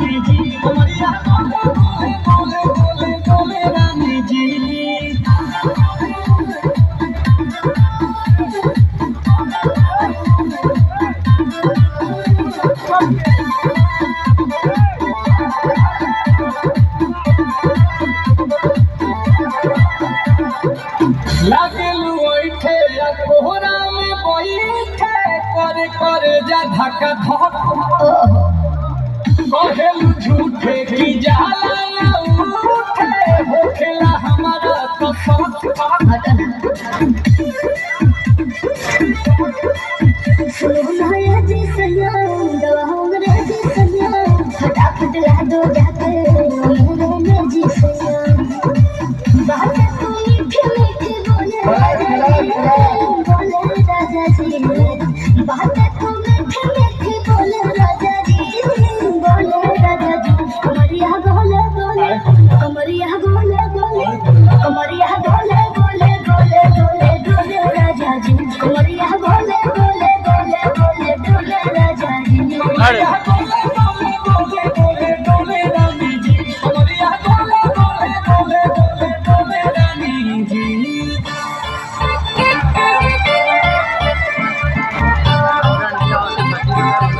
रानी जी कमरिया बोले बोले बोले बोले रानी जी लागलू ओइठे कोहरा में बैठे करे करे जा धक्का धक कहेलू झूठे की जाला ना उठे होखेला हमारा तो सब सुनाया जी सैया दवा हमरे जी सैया फटाफट ला दो जाके हमरे जी सैया बात तू मीठी मीठी बोले राजा जी बात तू मीठी मीठी बोले राजा जी बोले राजा जी कमरिया बोले बोले कमरिया बोले बोले कमरिया बोले बोले बोले बोले बोले राजा जी कमरिया बोले बोले बोले बोले बोले राजा जी